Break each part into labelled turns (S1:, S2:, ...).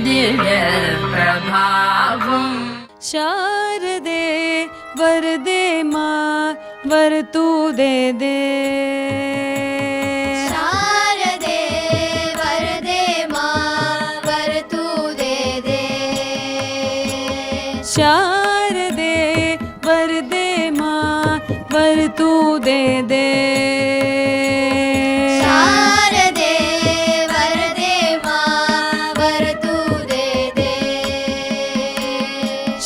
S1: दिव्य प्रभावं
S2: शारदे वरदे मां वर तू दे दे
S3: शारदे वरदे मां वर तू दे दे
S2: शारदे वरदे मां वर तू दे दे
S3: शारदे वरदे मां वर तू दे दे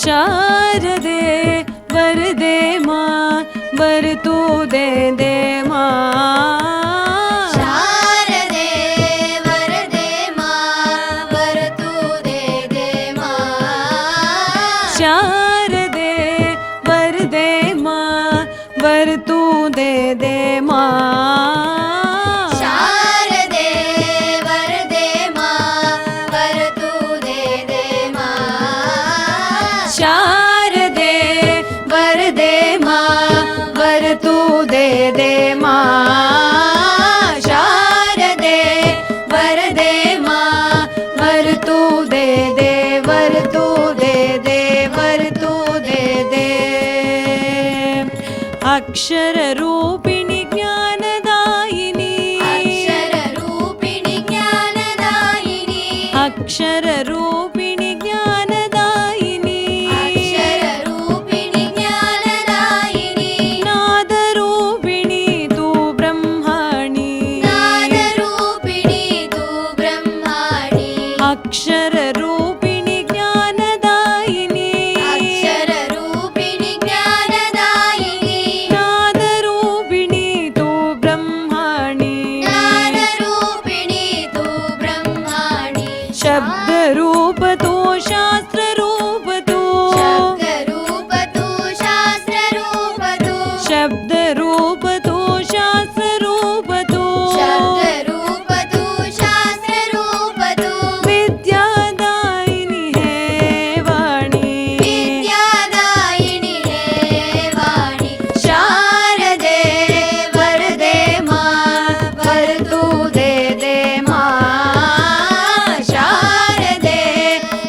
S2: शारदे वरदे मां वर तू दे दे मां
S3: शारदे वरदे मां वर तू दे दे मां
S2: शारदे वरदे मां वर तू दे दे मां
S3: शारदे वरदे मां वर तू दे दे मां
S2: शारदे वरदे मां वर तू दे दे मां शारदे वरदे मां वर तू दे दे वर तू दे दे वर तू दे दे अक्षर रूपिणी ज्ञानदायिनी
S3: अक्षर रूपिणी ज्ञानदायिनी
S2: अक्षर रूपिणी ज्ञानदायिनी
S3: अक्षर रूपिणी ज्ञानदायिनी
S2: नाद रूपिणी तू ब्रह्माणि
S3: नाद रूपिणी तू ब्रह्माणि
S2: अक्षर रूपिणी ज्ञानदायिनी
S3: अक्षर रूपिणी ज्ञानदायिनी
S2: नाद रूपिणी तू ब्रह्माणि
S3: नाद रूपिणी तू ब्रह्माणि
S2: शब्द रूप तू शास्त्र रूप तू
S3: शब्द रूप तू शास्त्र रूप तू
S2: शब्द रूप तू शास्त्र रूप तू
S3: शब्द रूप तू शास्त्र रूप तू
S2: विद्यादायिनी है वाणी
S3: विद्यादायिनी हे वाणी शारदे वरदे मां वर तू दे दे मां शारदे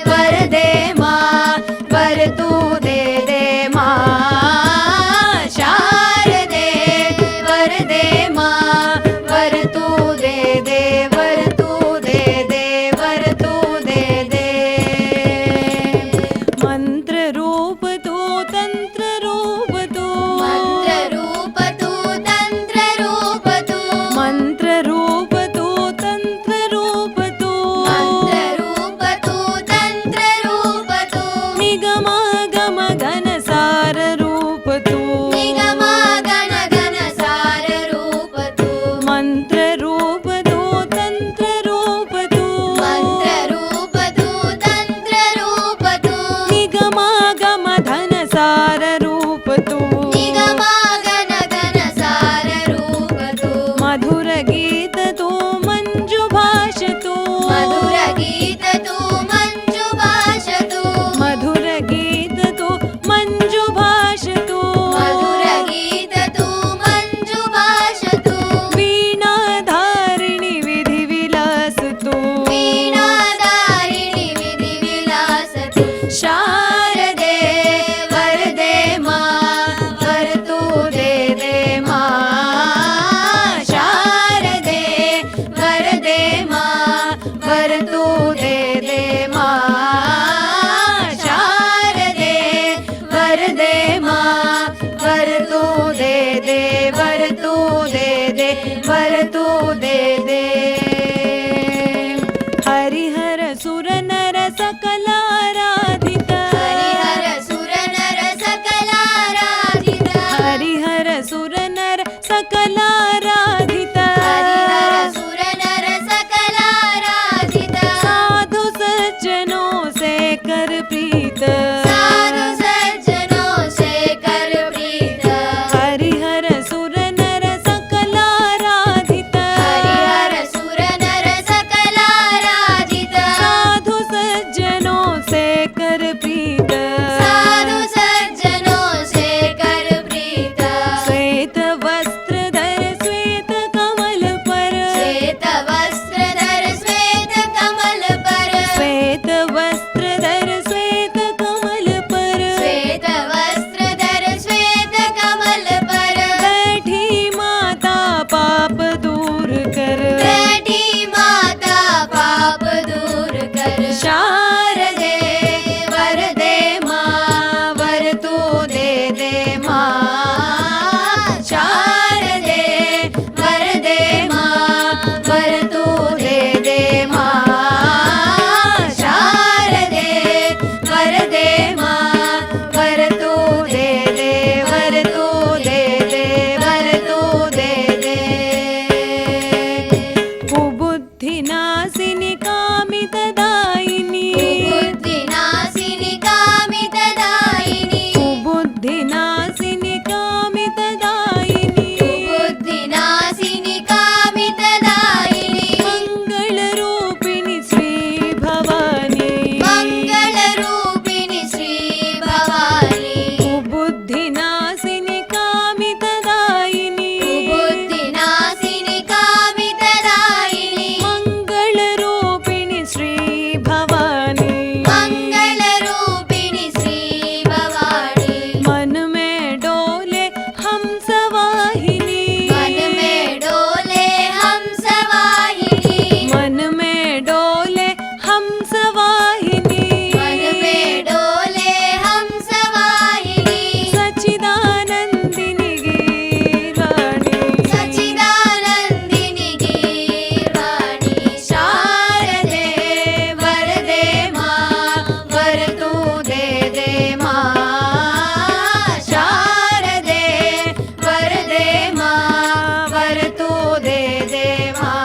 S3: वरदे मां शारदे वरदे मां वर तू दे दे मां शारदे वरदे मां वर तू दे दे मां शारदे वरदे मां वर तू दे दे वर तू दे दे वर तू दे दे
S2: कुबुद्धिनाशिनि कामितदायिनी
S3: बुद्धिनाशिनि कामितदायिनि
S2: कुबुद्धिनाशिनि कामितदायिनी
S3: बुद्धिनाशिनि कामितदायिनि
S2: मङ्गलरूपिणि श्री भवानी
S3: मङ्गलरूपिणि श्री भवानी
S2: कुबुद्धिनाशिनि कामितदायिनी
S3: बुद्धिनाशिनि कामितदायिनि
S2: मङ्गलरूपिणि श्री भवानी
S3: मङ्गलरूपिणि श्री भवानी
S2: मन में डोले हंसवाहिनी
S3: मन में डोले हंसवाहिनी
S2: मन में डोले हंसवाहिनी
S3: मन में डोले हंसवाहिनी
S2: सच्चिदानंदिनी गीर्वाणी
S3: सच्चिदानंदिनि गीर्वाणी शारदे वरदे मां वर तू दे दे मां शारदे वरदे मां वर तू दे दे मां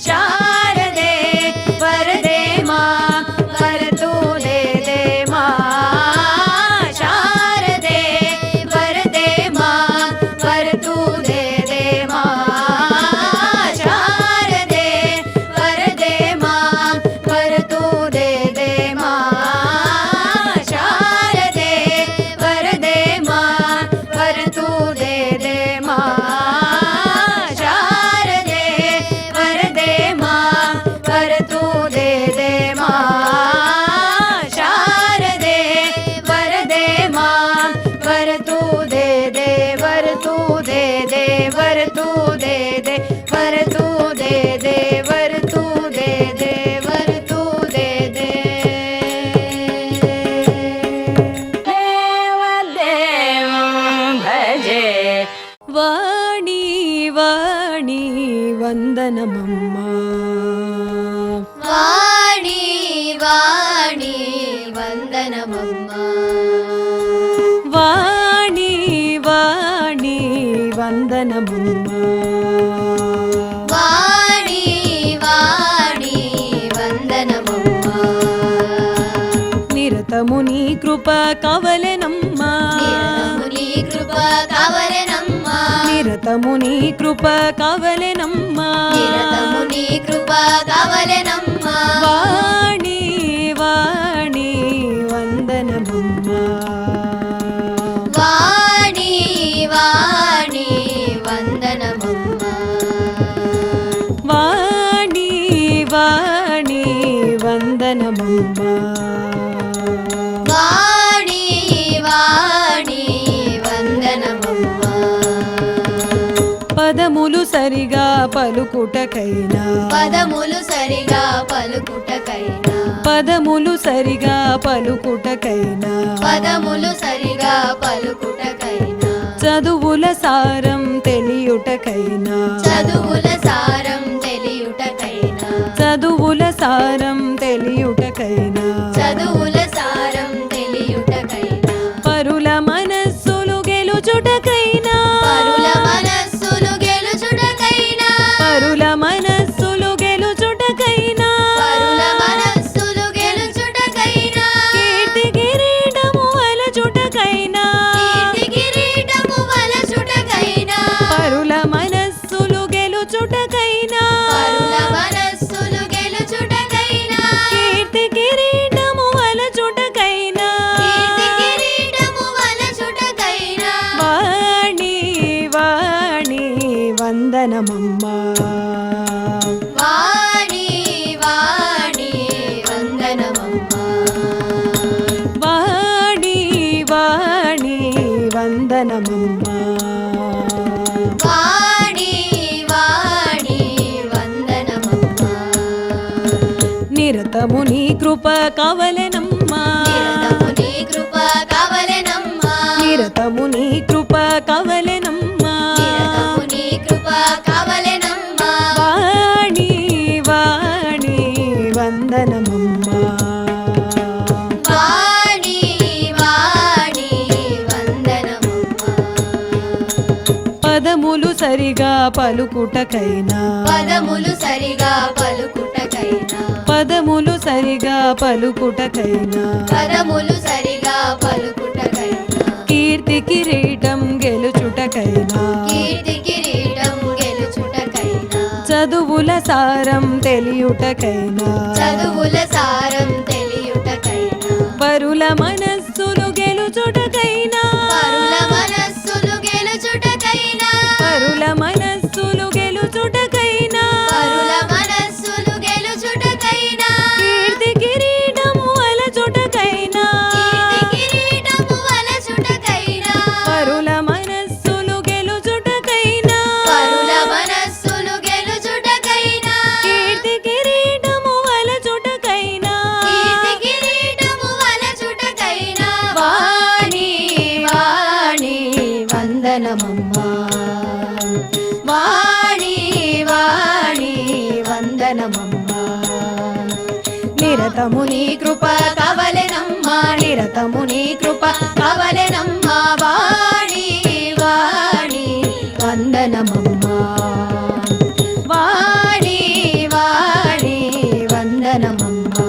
S3: शारदे वरदे मां वर तू दे दे मां शारदे वरदे मां वर तू दे दे मां शारदे वरदे मां वर तू दे दे मां शारदे वरदे मां वर तू दे दे मां शारदे वरदे मां वर तू दे दे मां शारदे वरदे मां वर तू दे दे वर तू दे दे वर तू दे दे वर तू दे दे वर तू दे दे वर तू दे दे
S1: देवदेवं भजे
S2: वाणी वाणी वन्दनमम्मा
S3: वाणी वाणी वन्दनमम्मा
S2: वाणी वाणी वन्दनमम्मा
S3: वाणी वाणी वन्दनमम्मा
S2: निरतमुनि कृपा कवलनम्मा
S3: निरतमुनि कृपा कवलनम्मा
S2: निरतमुनि कृपा कवलनम्मा
S3: निरतमुनि कृपा कवलनम्मा
S2: वाणी वाणी वन्दनमम्मा
S3: वाणी वाणी वन्दनमम्मा
S2: वाणी वाणी वन्दनमम्मा
S3: वाणी वाणी वन्दनमम्मा
S2: పదములు సరిగా పలుకుటకైనా
S3: పదములు సరిగా పలుకుటకైనా
S2: పదములు సరిగా పలుకుటకైనా
S3: పదములు సరిగా పలుకుటకైనా
S2: చదువుల సారం తెలియుటకైనా
S3: చదువుల సారం తెలియుటకైనా
S2: చదువుల సారం తెలియుటకైనా
S3: చదువుల సారం తెలియుటకైనా
S2: పరుల మనస్సులు గెలుచుటకైనా
S3: పరుల మనస్సులు గెలుచుటకైనా
S2: పరుల మనస్సులు గెలుచుటకైనా
S3: పరుల మనస్సులు గెలుచుటకైనా
S2: కీర్తి కిరీటము వలచుటకైనా
S3: కీర్తి కిరీటము వలచుటకైనా
S2: పరుల మనస్సులు గెలుచుటకైనా
S3: పరుల మనస్సులు గెలుచుటకైనా
S2: కీర్తి కిరీటము వలచుటకైనా
S3: కీర్తి కిరీటము వలచుటకైనా
S2: వాణి వాణి వందనమమ్మా
S3: వాణి వాణి వందనమమ్మా
S2: వాణి వాణి వందనమమ్మా
S3: వాణి వాణి వందనమమ్మా
S2: నిరతము నీ కృప కావలెనమ్మా
S3: నిరతము నీ కృప కావలెనమ్మా
S2: నిరతము నీ కృప కావలెనమ్మా
S3: నిరతము నీ కృప కావలెనమ్మా
S2: వాణి వాణి వందనమమ్మా
S3: వాణి వాణి వందనమమ్మా
S2: పదములు సరిగా పలుకుటకైనా
S3: పదములు సరిగా పలుకుటకైనా
S2: పదములు సరిగా పలుకుటకైనా
S3: పదములు సరిగా పలుకుటకైనా
S2: కీర్తి కిరీటం గెలుచుటకైనా
S3: కీర్తి కిరీటం గెలుచుటకైనా
S2: చదువుల సారం తెలియుటకైనా
S3: చదువుల సారం తెలియుటకైనా
S2: పరుల మనస్సులు గెలుచుటకైనా
S3: పరుల మనస్సులు గెలుచుటకైనా
S2: పరుల మనస్సులు గెలుచుటకైనా
S3: పరుల మనస్సులు గెలుచుటకైనా
S2: కీర్తి కిరీటము అలచుటకైనా
S3: కీర్తి కిరీటము వలచుటకైనా
S2: పరుల మనస్సులు గెలుచుటకైనా
S3: పరుల మనస్సులు గెలుచుటకైనా
S2: కీర్తి కిరీటము అలచుటకైనా
S3: కీర్తి కిరీటము వలచుటకైనా
S2: వాణి వాణి వందనమమ్మా వాణి వాణి వందనమమ్మా నిరతము నీ కృప కావలెనమ్మా నిరతము నీ కృప కావలెనమ్మా వాణి వాణి వందనమమ్మా వాణి వాణి వందనమమ్మా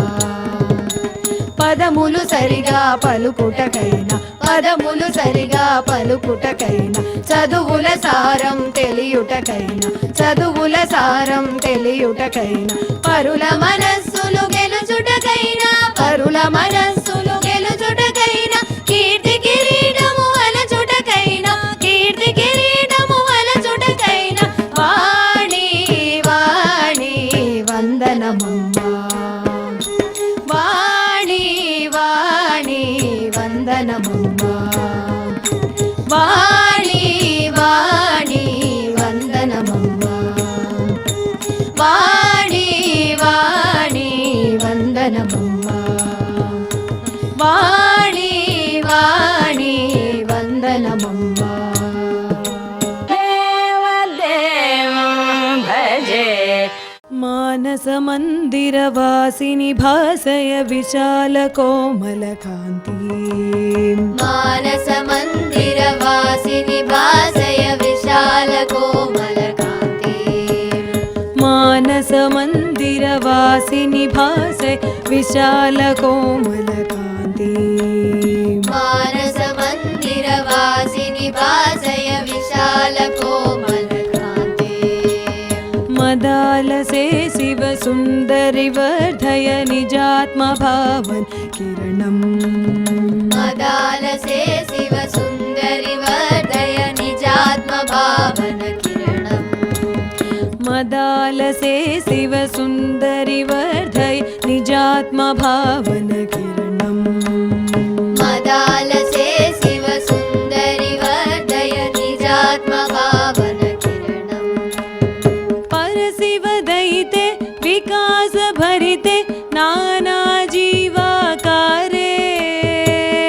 S2: పదములు సరిగా పలుకుటకైనా పదములు సరిగా పలుకుటకైనా చదువుల సారం తెలియుటకైనా చదువుల సారం తెలియుటకైనా పరుల మనస్సులు గెలుచుటకైనా పరుల మనస్సులు గెలుచుటకైనా కీర్తి కిరీటము వలచుటకైనా కీర్తి కిరీటము వలచుటకైనా వాణి వాణి వందనమమ్మా వాణి వాణి వందనమమ్మా వాణి వాణి వందనమమ్మా వాణి వాణి వందనమమ్మా వాణి వాణి వందనమమ్మా
S1: దేవదేవం భజే
S2: మానస మందిరవాసిని భాసయ విశాల కోమల కాంతి
S3: మానస మందిర వాసిని భాసయ విశాల కోమల కాంతి
S2: మానస మందిరవాసిని భాసయ విశాల కోమల కాంతి
S3: మానస మందిర వాసిని భాసయ విశాల కోమల కాంతి
S2: మదాలసే శివ సుందరి వర్ధయ నిజాత్మ భావన్ కిరణం
S3: మదాలసే శివ సుందరి వర్ధయ నిజాత్మ భావన కిరణం
S2: మదాలసే శివ సుందరి వర్ధయ నిజాత్మ భావన కిరణం
S3: మదాలసే శివ సుందరి వర్ధయ నిజాత్మ భావన కిరణం
S2: పరశివ దయితే వికాಸ భరితే నానా జీవాకారే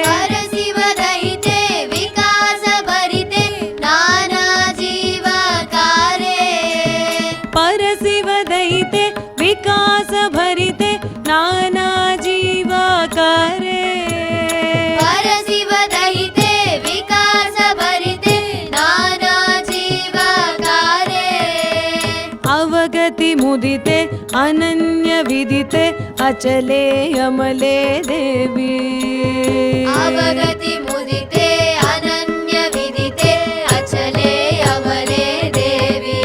S3: పరశివ దయితే వికాಸ భరితే నానా జీవకారే
S2: పరశివ దయితే వికాಸ భరితే నానా జీవాకారే
S3: పరశివ దయితే వికాಸ భరితే నానా జీవకారే
S2: అవగతి ముదితే అనన్య విదితే అచలే అమలే దేవి
S3: అవగతి ముదితే అనన్య విదితే అచలే అమలే దేవి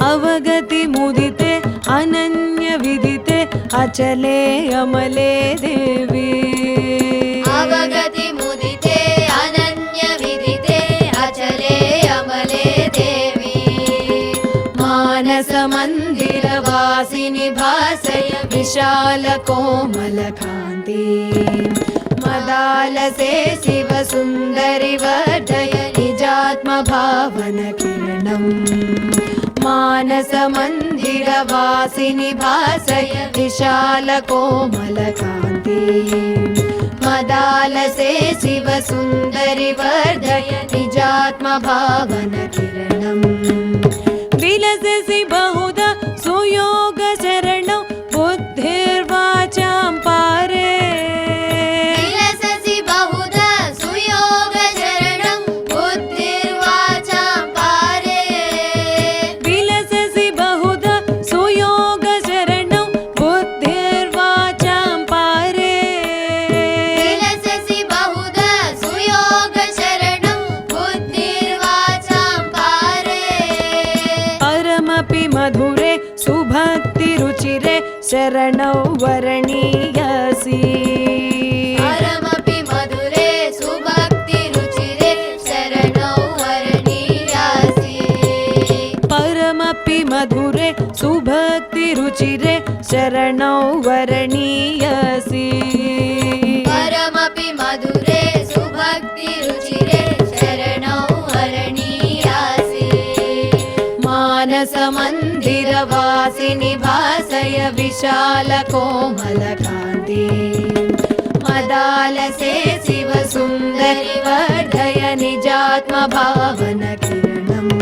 S2: అవగతి ముదితే అనన్య విదితే అచలే అమలే దేవి
S3: అవగతి ముదితే అనన్య విదితే అచలే అమలే దేవి
S2: మానస మందిర వాసిని భాసయ విశాల కోమల కాంతి మదాలసే శివ సుందరి వర్ధయ నిజాత్మ భావన కిరణం मानसमन्दिरवासिनि भासय विशालकोमलकान्ति मदालसे शिवसुन्दरि वर्धय निजात्मभावनकिरणम् विलससि बहुधा सुयोगचरणौ बुद्धिर्वाचां पारे
S3: विलससि बहुधा सुयोगचरणं बुद्धिर्वाचां पारे
S2: विलससि बहुधा सुयोगचरणौ बुद्धिर्वाचां पारे
S3: विलससि बहुधा सुयोगचरणं बुद्धिर्वाचां पारे
S2: परमपि मधुरे सुभक्तिरुचिरे शरणौ वरणीयसि
S3: परमपि मधुरे सुभक्तिरुचिरे शरणौ वरणीयासि
S2: परमपि मधुरे सुभक्तिरुचिरे शरणौ वरणीयसि
S3: परमपि मधुरे सुभक्तिरुचिरे शरणौ वरणीयासि
S2: मानसमन्दिरवासिनि भासय विशालकोमलकान्ति मदालसे शिवसुन्दरि वर्धय निजात्मभावनकिरणम्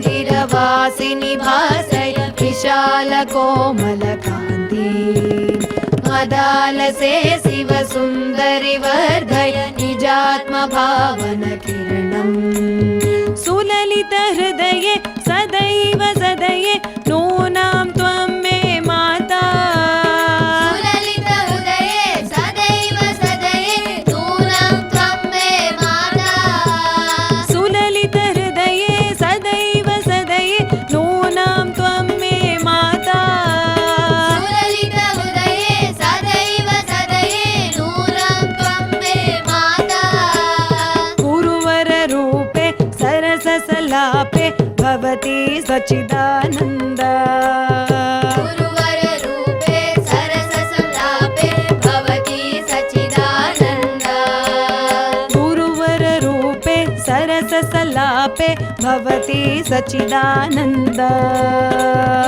S2: मानसमन्दिरवासिनि भासय विशालकोमलकान्ति मदालसे शिवसुन्दरि वर्धय निजात्मभावनकिरणम् सुललितहृदये सदैव सदये नूनां त्वं मे माता
S3: सुललितहृदये सदैव सदये नूनं त्वं मे माता
S2: सुललितहृदये सदैव सदये नूनां त्वं मे माता
S3: सुललितहृदये सदैव सदये नूनं त्वं मे माता
S2: गुरुवररूपे सरससलापे भवति सच्चिदानन्द
S3: गुरुवररूपे सरससंलापे भवति सच्चिदानन्द
S2: गुरुवररूपे सरससलापे भवति सच्चिदानन्द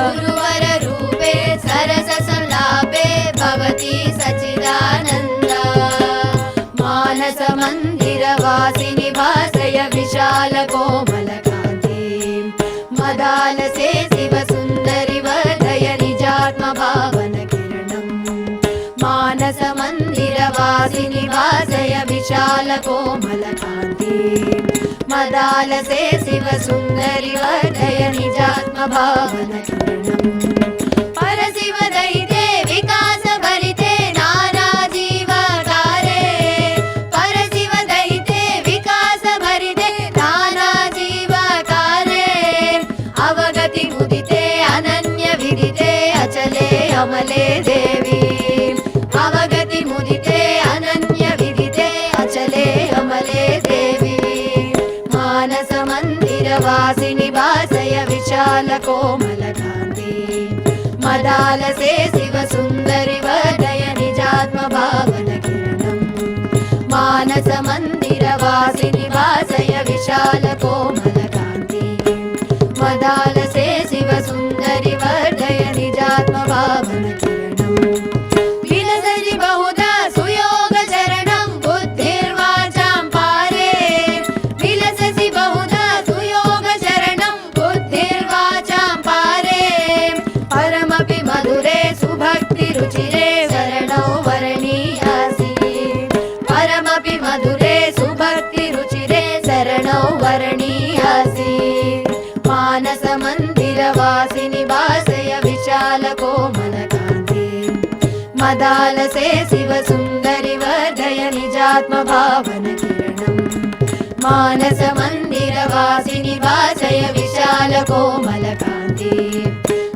S3: गुरुवररूपे सरससंलापे भवति सच्चिदानन्द मानसमन्दिरवासिनि भासय विशालकोमलकान्ति मदालसे शिवसुन्दरि वर्धय निजात्मभावनकिरणम् मानसमन्दिरवासिनि भासय विशालकोमलकान्ति मदालसे शिवसुन्दरि वर्धय निजात्मभावनकिरणम् परशिव दयिते विकासभरिते नानाजीवकारे परशिव दयिते विकासभरिते नानाजीवकारे अवगति मुदिते अनन्यविदिते अचले अमले देवी अवगति मुदिते अनन्यविदिते अचले अमले देवी मानसमन्दिरवासिनि भासय विशालकोमलकान्ति मदालसे शिवसुन्दरि वर्धय निजात्मभावनकिरणम् मानसमन्दिरवासिनि भासय विशालकोमलकान्ति मदालसे शिवसुन्दरि वर्धय निजात्मभावनकिरणम् विलसति बहुधा सुयोगचरणं बुद्धिर्वाचां पारे विलससि बहुधा सुयोगचरणं बुद्धिर्वाचां पारे परमपि मधुरे सुभक्तिरुचिरे शरणौ वरणीयासि परमपि मधुरे सुभक्तिरुचिरे शरणौ वरणीयासि मानसमन्दिरवासिनि भासय विशालकोमलकान्ति मदालसे शिवसुन्दरि वर्धय निजात्मभावनकिरणम् मानसमन्दिरवासिनि भासय विशालकोमलकान्ति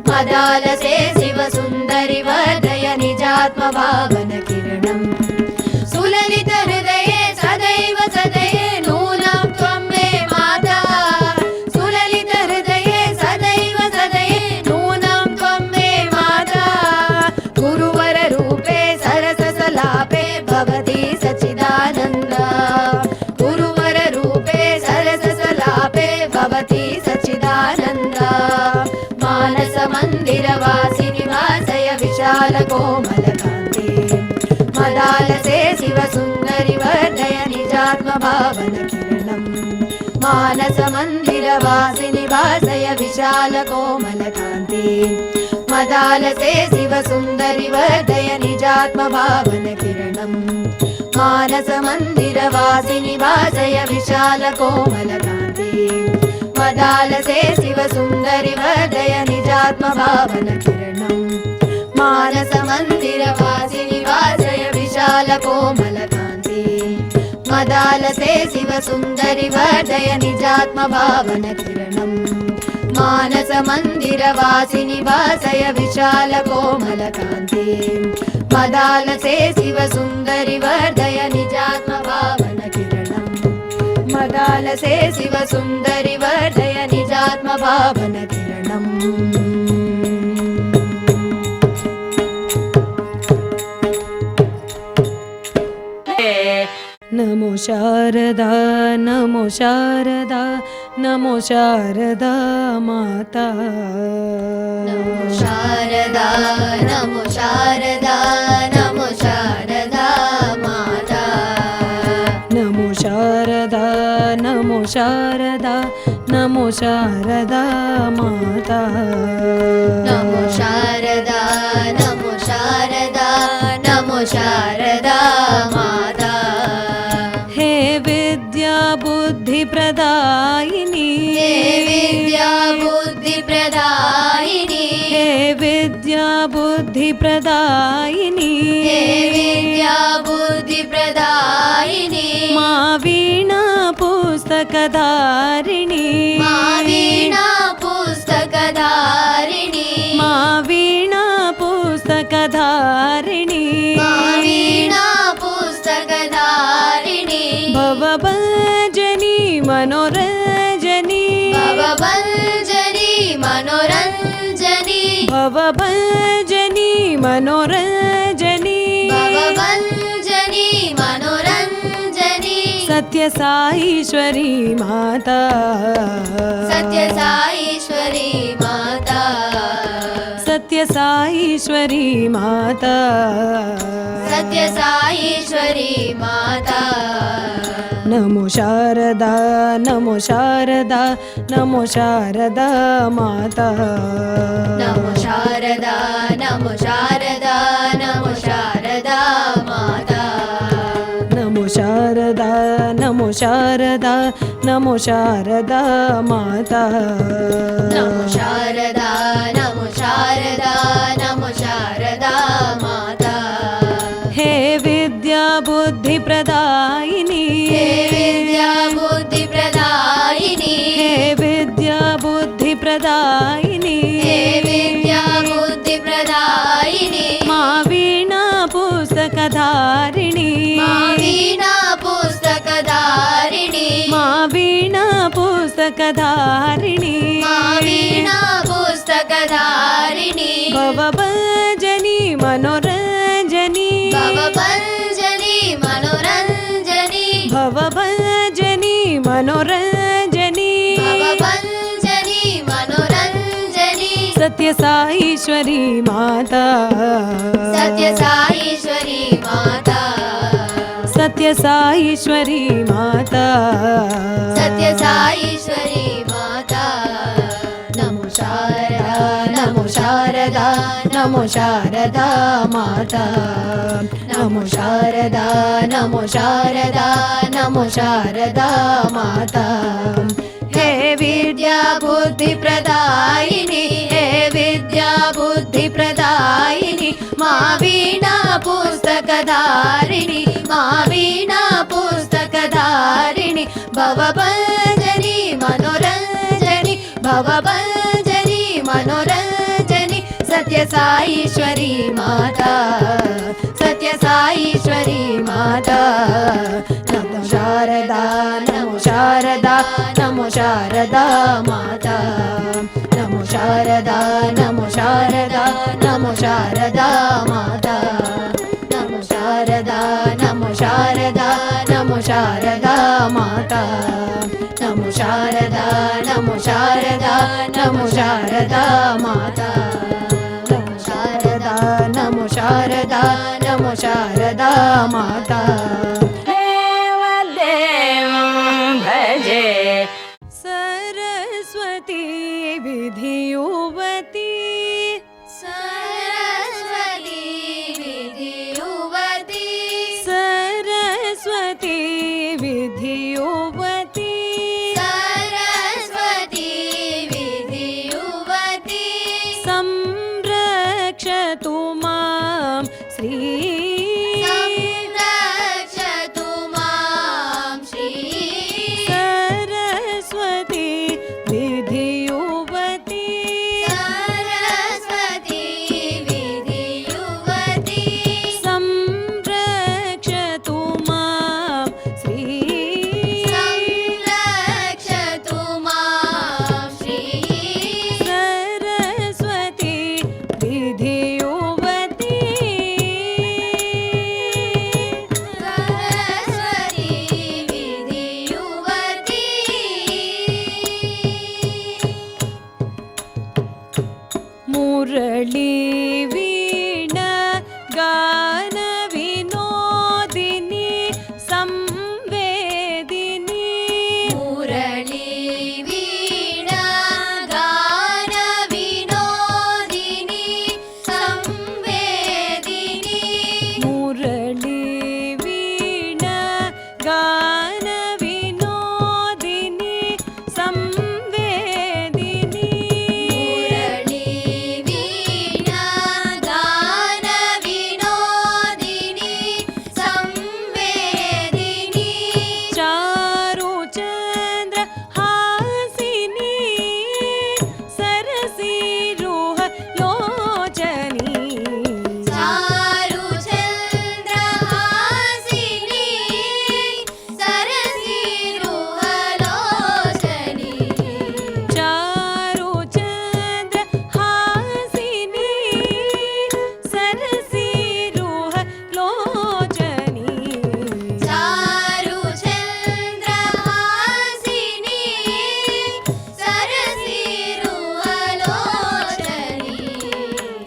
S3: मदालसे शिवसुन्दरि वर्धय निजात्मभावनकिरणम् सुललितहृदये सदैव सदये नूनं त्वं मे माता सुललितहृदये सदैव सदये नूनं त्वं मे माता गुरुवररूपे सरससलापे भवति सच्चिदानन्द गुरुवररूपे सरससलापे भवति
S4: मानसमन्दिरवासिनि वासय विशालकोमलकान्ति मदालसे शिवसुन्दरि वर्धय निजात्मभावनकिरणम् मानसमन्दिरवासिनि वासय विशालकोमलकान्ति मदालसे शिवसुन्दरि वर्धय निजात्मभावनकिरणम् मानसमन्दिरवासिनि वासय विशालकोमलकान्ति मदालसे शिवसुन्दरि वर्धय निजात्मभावनकिरणम् मानसमन्दिरवासिनि वासय विशालकोमलकान्ति मदालसे शिवसुन्दरि वर्धय निजात्मभावनकिरणम् मदालसे शिवसुन्दरि वर्धय निजात्मभावनकिरणम्
S2: नमो शारदा नमो शारदा नमो शारदा माता
S3: नमो शारदा नमो शारदा नमो शारदा माता
S2: नमो शारदा नमो शारदा नमो शारदा माता
S3: नमो शारदा नमो शारदा नमो शारदा माता
S2: हे विद्या बुद्धि प्रदायिनी
S3: हे विद्या बुद्धि प्रदायिनी
S2: हे विद्या बुद्धि प्रदायिनी
S3: हे विद्या बुद्धि प्रदायिनी
S2: मा वीणा पुस्तकधारिणी
S3: मा वीणा पुस्तकधारिणी
S2: मा वीणा पुस्तकधारिणी
S3: मा वीणा पुस्तकधारिणी
S2: भवभञ्जनी मनोरञ्जनी
S3: भवभञ्जनी मनोरञ्जनी
S2: भवभञ्जनी मनोरञ्जनी
S3: भवभञ्जनी मनोरञ्जनी
S2: सत्यसाईश्वरी माता
S3: सत्यसाईश्वरी माता
S2: सत्यसाईश्वरी माता
S3: सत्यसाईश्वरी माता
S2: नमो शारदा नमो शारदा नमो शारदा माता
S3: नमो शारदा नमो शारदा नमो शारदा माता
S2: नमो शारदा नमो शारदा नमो शारदा माता
S3: नमो शारदा नमो शारदा नमो शारदा माता
S2: हे विद्या बुद्धि प्रदायिनी
S3: हे विद्या बुद्धि प्रदायिनी
S2: हे विद्या बुद्धि प्रदायिनी
S3: हे विद्या बुद्धि प्रदायिनी
S2: मा वीणा पुस्तकधारिणी
S3: मा वीणा पुस्तकधारिणी
S2: मा वीणा पुस्तकधारिणी
S3: मा वीणा पुस्तकधारिणी
S2: भवभञ्जनी मनोरञ्जनी
S3: भवभञ्जनी मनोरञ्जनी
S2: भवभञ्जनी मनोरञ्जनी
S3: भवभञ्जनी मनोरञ्जनी
S2: सत्यसाईश्वरी माता
S3: सत्यसाईश्वरी माता
S2: सत्यसाईश्वरी माता
S3: सत्यसाईश्वरी माता नमो शारदा नमो शारदा नमो शारदा माता नमो शारदा नमो शारदा नमो शारदा माता हे विद्या बुद्धि प्रदायिनी हे विद्या बुद्धि प्रदायिनी मा वीणा पुस्तकधारिणी मा वीणा पुस्तकधारिणी भवभञ्जनी मनोरञ्जनी भवभञ्जनी मनोरञ्जनी सत्यसाईश्वरी माता सत्यसाईश्वरी माता नमो शारदा नमो शारदा नमो शारदा माता नमो शारदा नमो शारदा नमो शारदा माता नमो शारदा नमो शारदा नमो शारदा माता नमो शारदा नमो शारदा नमो शारदा माता नमो शारदा नमो शारदा नमो शारदा माता
S1: देवदेवं भजे
S2: स श्री
S3: संरक्षतु मां श्री
S2: सरस्वती विधियुवती
S3: सरस्वती विधियुवती
S2: संरक्षतु मां श्री
S3: संरक्षतु मां श्री
S2: सरस्वती विधियुवती
S3: सरस्वती विधियुवती
S2: मुरली वीणा गान विनोदिनी संवेदिनी
S3: मुरली वीणा गान विनोदिनी संवेदिनी
S2: मुरली वीणा गान विनोदिनी संवेदिनी
S3: मुरली वीणा गान विनोदिनी संवेदिनी
S2: चारुचन्द्र हासिनी सरसीरुह लोचनी
S3: चारुचन्द्रहासिनी सरसीरुहलोचनी
S2: चारुचन्द्र हासिनी सरसीरुह लोचनी
S3: चारुचन्द्रहासिनी सरसीरुहलोचनी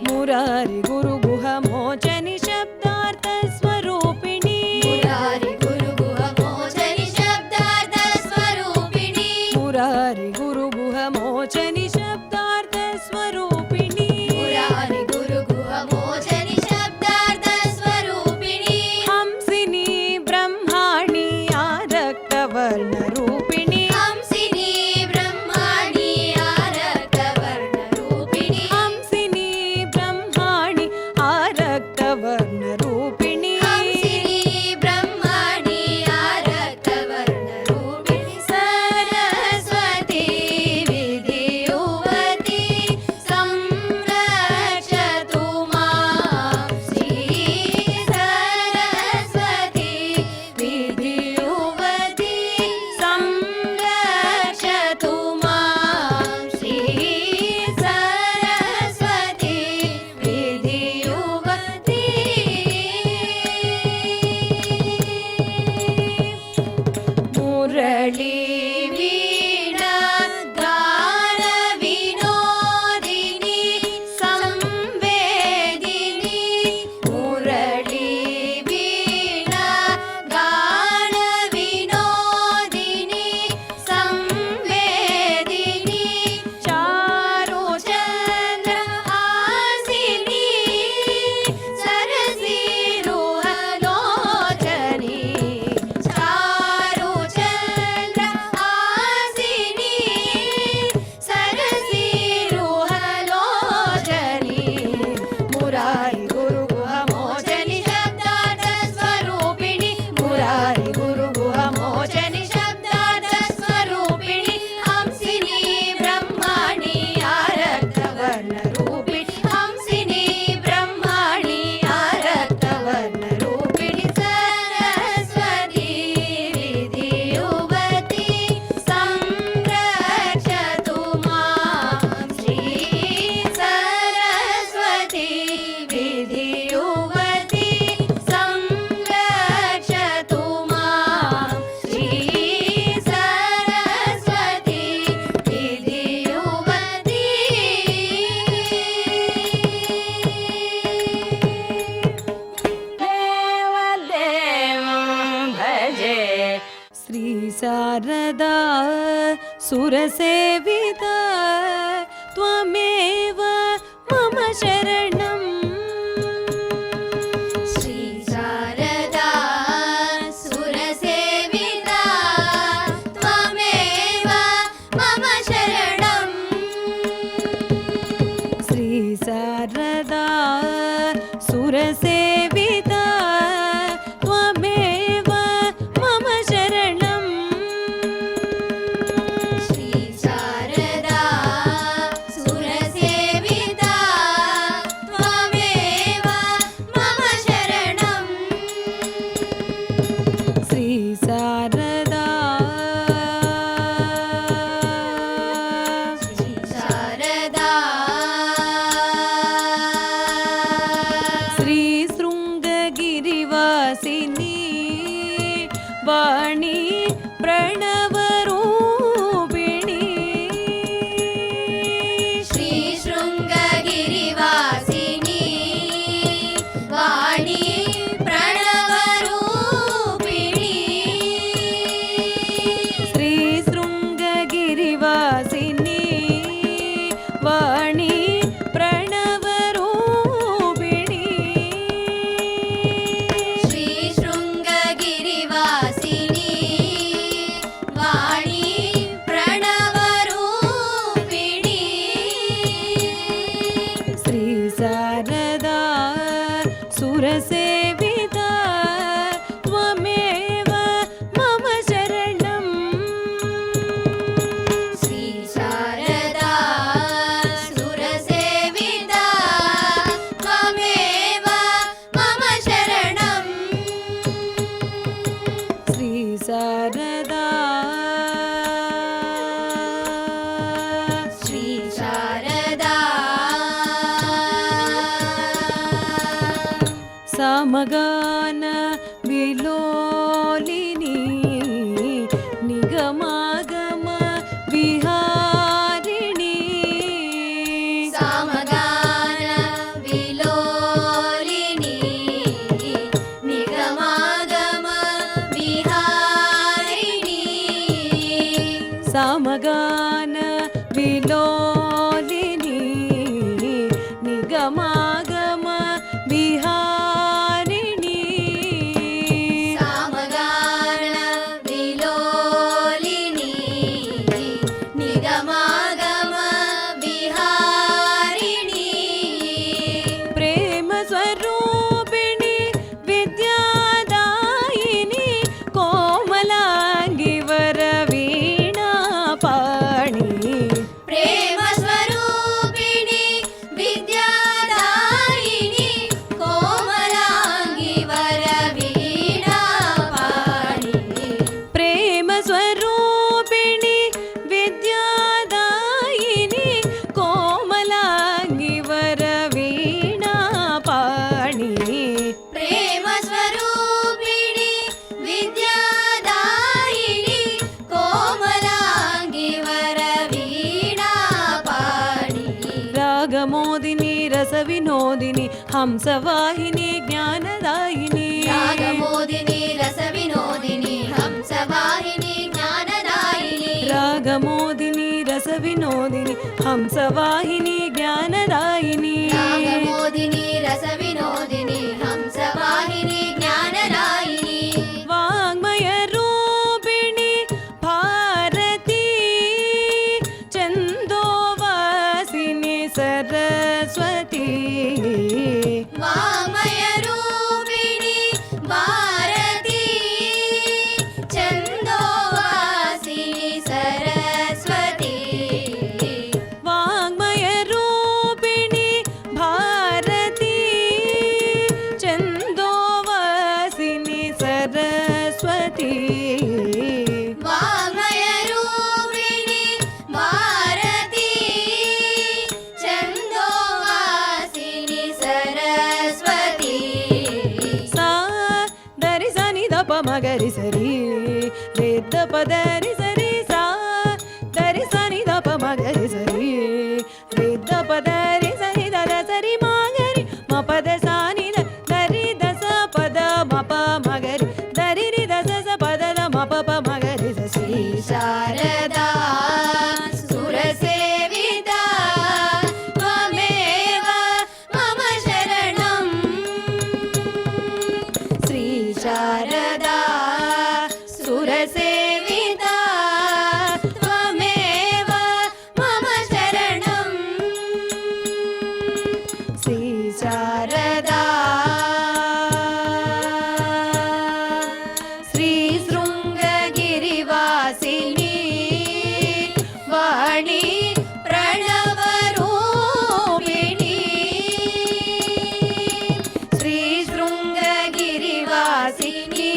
S2: मुरारि गुरुगुह मोचनि शब्दार्थ स्वरूपिणी
S3: मुरारि गुरुगुह मोचनि शब्दार्थ स्वरूपिणी
S2: मुरारि गुरुगुह मोचनि शब्दार्थ स्वरूपिणी
S3: मुरारि गुरुगुह मोचनि शब्दार्थ स्वरूपिणी
S2: हंसिनी ब्रह्माणि आरक्तवर्णरूपिणी
S3: हंसिनी ब्रह्माणि आरक्तवर्णरूपिणी
S2: हंसिनी ब्रह्माणि आरक्तवर्णरूपिणी
S3: हंसिनी ब्रह्माणि आरक्तवर्णरूपिणी सरस्वती विधियुवती संरक्षतु मां श्री सरस्वती विधियुवती संरक्षतु मां श्री सरस्वती विधियुवती
S2: मुरली
S3: वीणा गान विनोदिनी संवेदिनी मुरली वीणा गान विनोदिनी संवेदिनी चारुचन्द्र हासिनी सरसीरुहलोचनी चारुचन्द्र हासिनी सरसीरुहलोचनी मुरारि गुरुगुह मोचनि शब्दार्थ स्वरूपिणी मुरारि गुरुगुह मोचनि शब्दार्थ स्वरूपिणी हंसिनी ब्रह्माणि आरक्तवर्णरूपिणी हंसिनी ब्रह्माणि आरक्तवर्णरूपिणी सरस्वती विधियुवती संरक्षतु मां श्री सरस्वती विधियुवती संरक्षतु मां श्री सरस्वती विधियुवती
S1: देवदेवं भजे
S2: श्री शारदा सुरसेविता त्वमेव मम शरणम्
S3: श्री शारदा सुरसेविता त्वमेव मम शरणम्
S2: श्री शारदा सुरसेविता सुरसेविता त्वमेव मम शरणम्
S3: श्री शारदा सुरसेविता त्वमेव मम शरणम्
S2: श्री शारदा
S3: श्री शारदा
S2: समगान विलोलिनी निगमागम विहारिणी
S3: सामगान विलोलिनी निगमागम विहारिणी
S2: समगान विलोलिनी निगमागम विहारिणी
S3: सामगान विलोलिनी निगमागम विहारिणी
S2: प्रेम स्वरूपिणी विद्यादायिनी कोमलांगी वरवीणा पाणी
S3: प्रेम स्वरूपिणी विद्यादायिनी कोमलांगी वरवीणा पाणी
S2: प्रेम स्वरूपिणी विद्यादायिनी कोमलांगी वरवीणा पाणी
S3: प्रेम स्वरूपिणी विद्यादायिनी कोमलांगी वरवीणा पाणी
S2: रागमोदिनी रसविनोदिनी हंसवाहिनी ज्ञानदायिनी
S3: रागमोदिनी रसविनोदिनी हंसवाहिनी ज्ञानदायिनी
S2: रागमोदिनी रसविनोदिनी हंसवाहिनी ज्ञानदायिनी
S3: रागमोदिनी रसविनोदिनी हंसवाहिनी ज्ञानदायिनी
S2: वाङ्मय रूपिणी भारती चन्दोवासिनी सरस्वती
S3: वाङ्मय रूपिणी भारती चन्दोवासिनी सरस्वती
S2: वाङ्मय रूपिणी भारती चन्दोवासिनी सरस्वती
S3: वाङ्मय रूपिणी भारती चन्दोवासिनी सरस्वती
S2: सा दरि सनि दप मगरि सरि रे दप दरि सरि सा दरि सनि दप मगरि सरि रे दप दरि सनि दर सरि मगरि म पद सानि द दरि दस पद म प मगरि दरि रि दस स पद द म प प मगरि स श्री
S3: शारदा सुरसेविता त्वमेव मम शरणम्
S2: श्री
S3: शारदा सुरसेविता त्वमेव मम शरणम्
S2: श्री
S3: शारदा श्रीशृङ्गगिरिवासिनी वाणी प्रणवरूपिणी श्रीशृङ्गगिरिवासिनी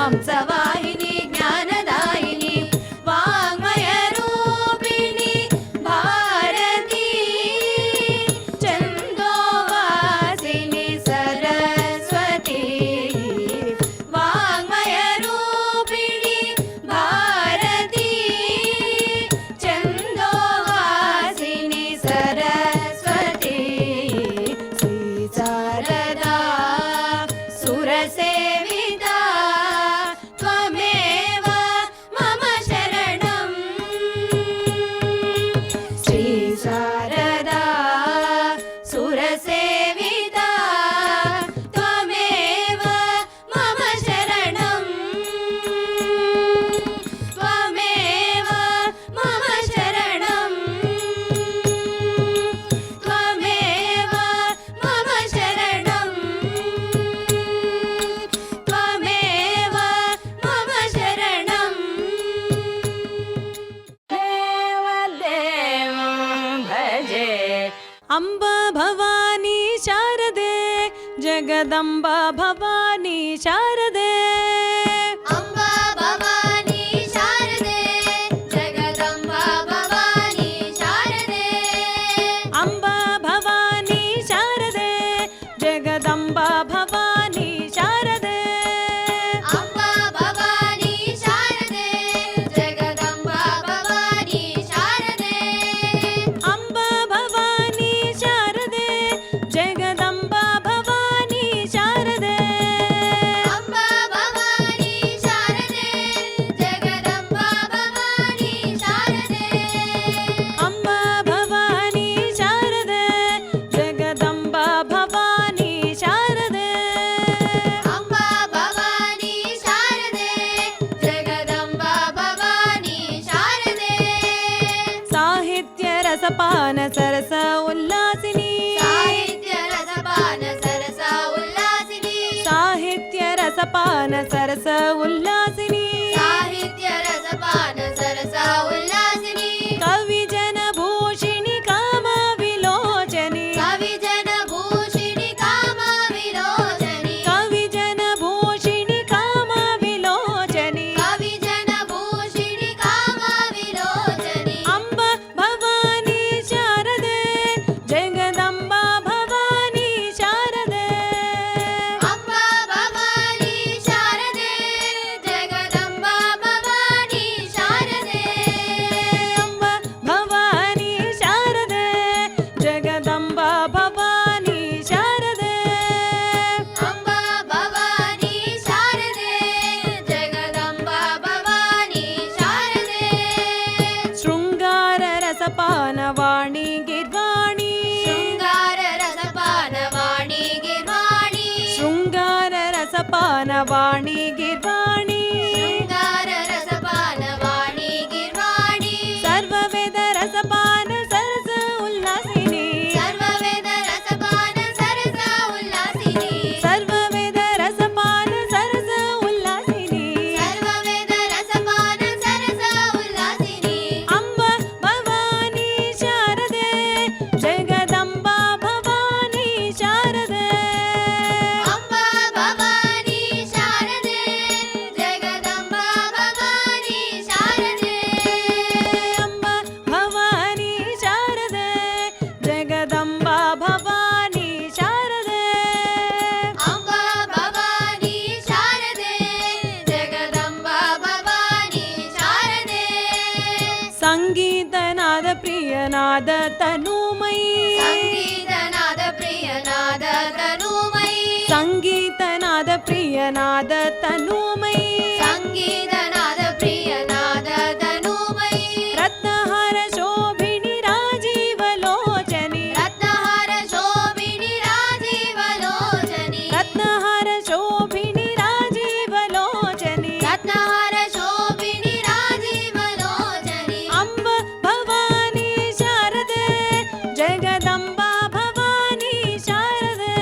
S4: हंसवाहिनी ज्ञानदायिनी वाङ्मयरूपिणी भारती चन्दोवासिनी सरस्वती वाङ्मयरूपिणी भारती चन्दोवासिनी सरस्वती श्री शारदा सुरसेविता त्वमेव मम शरणम् श्री शारदा सुरसेविता त्वमेव मम शरणम् त्वमेव मम शरणम् त्वमेव मम शरणम् त्वमेव मम शरणम्
S1: देवदेवं भजे
S2: अम्बा भवानी शारदे जगदम्बा भवानी शारदे
S3: अम्बा भवानी शारदे जगदम्बा भवानी शारदे
S2: अम्बा भवानी शारदे जगदम्बा भवानी शारदे
S3: अम्बा भवानी शारदे जगदम्बा भवानी शारदे
S2: अम्बा भवानी शारदे जगदम्बा भवानी शारदे
S3: अम्बा भवानी शारदे जगदम्बा भवानी शारदे
S2: अम्बा भवानी शारदे जगदम्बा भवानी शारदे
S3: अम्बा भवानी शारदे जगदम्बा भवानी शारदे
S2: साहित्य रसपान सरस उल्लासिनी
S3: साहित्य रसपान सरस उल्लासिनी
S2: साहित्य रसपान सरस उल्लासिनी
S3: साहित्य रसपान सरस उल्लासिनी
S2: कवि जन भूषिणि काम विलोचनी
S3: कवि जन भूषिणि काम विलोचनी
S2: कवि जन भूषिणि काम विलोचनी
S3: कवि जन भूषिणि काम विलोचनी
S2: अम्ब भवानी शारदे जगदम्बा भवानी शारदे
S3: अम्बा भवानी शारदे जगदम्बा भवानी शारदे
S2: अम्ब भवानी शारदे जगदम्बा भवानी शारदे
S3: अम्बा भवानी शारदे जगदम्बा भवानी शारदे
S2: शृङ्गार रसपान वाणी गिर्वाणी
S3: शृङ्गार रसपान वाणी गिर्वाणी
S2: शृङ्गार रसपान वाणी गिर्वाणी
S3: शृङ्गार रसपान वाणी गिर्वाणी
S2: सर्ववेद रसपान सरस उल्लासिनी
S3: सर्ववेद रसपान सरस उल्लासिनी
S2: सर्ववेद रसपान सरस उल्लासिनी
S3: सर्ववेद रसपान सरस उल्लासिनी
S2: अम्ब भवानी शारदे जगदम्बा भवानी शारदे
S3: अम्बा भवानी शारदे जगदम्बा भवानी शारदे
S2: अम्ब भवानी शारदे जगदम्बा भवानी शारदे
S3: अम्बा भवानी शारदे जगदम्बा भवानी शारदे
S2: संगीतनाद प्रियनाद तनुमयी
S3: संगीतनाद प्रियनाद तनुमयी
S2: संगीतनाद प्रियनाद तनुमयी
S3: संगीतनाद प्रियनाद तनुमयी
S2: रत्नहार शोभिनि राजीवलोचनि
S3: रत्नहार शोभिनि राजीवलोचनि
S2: रत्नहार शोभिनि राजीवलोचनि
S3: रत्नहार शोभिनि राजीवलोचनि
S2: अम्ब भवानी शारदे जगदम्बा भवानी शारदे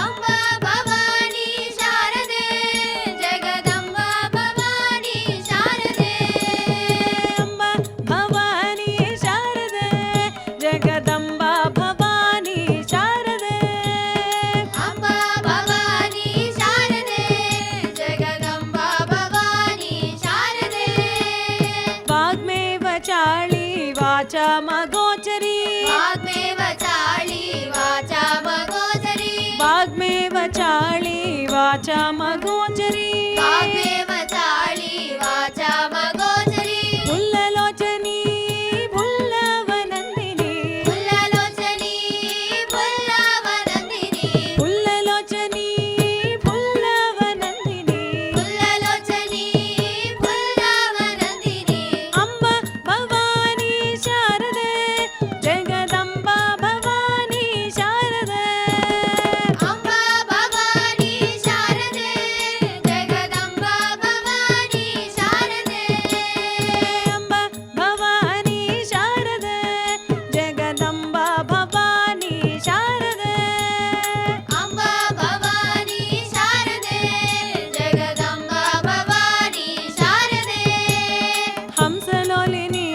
S3: अम्बा भवानी शारदे जगदम्बा
S2: वाचामगोचरी
S4: वाग्मेव चाळी वाचामगोचरी
S2: वाग्मेव चाळी वाचामगोचरी
S4: वाग्मेव चाळी वाचामगोचरी
S2: फुल्ललोचनी फुल्लवनन्दिनी
S4: फुल्ललोचनी फुल्लवनन्दिनी
S2: फुल्ललोचनी फुल्लवनन्दिनी
S4: फुल्ललोचनी फुल्लवनन्दिनी
S2: अम्ब भवानी शारदे जगदम्बा भवानी शारदे
S4: अम्बा भवानी शारदे जगदम्बा भवानी शारदे
S2: अम्ब भवानी शारदे जगदम्बा भवानी शारदे
S4: अम्बा भवानी शारदे जगदम्बा भवानी शारदे
S2: हंसलोलिनी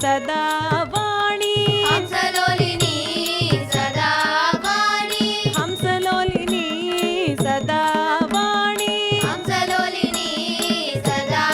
S2: सदा वाणी
S4: हंसलोलिनी सदा वाणी
S2: हंसलोलिनी सदा वाणी
S4: हंसलोलिनी सदा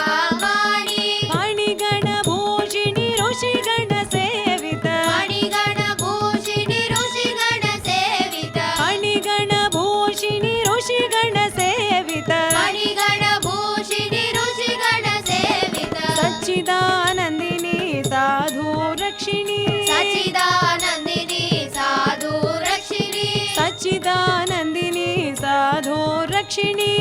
S4: वाणी
S2: फणिगणभूषिणि ऋषिगणसेवित
S4: मणिगणभूषिणि ऋषिगणसेवित
S2: फणिगणभूषिणि ऋषिगणसेवित
S4: मणिगणभूषिणि ऋषिगणसेवित
S2: सच्चिदानन्दिनी साधु रक्षिणी
S4: सच्चिदानन्दिनी साधु रक्षिणी
S2: सच्चिदानन्दिनी साधु रक्षिणी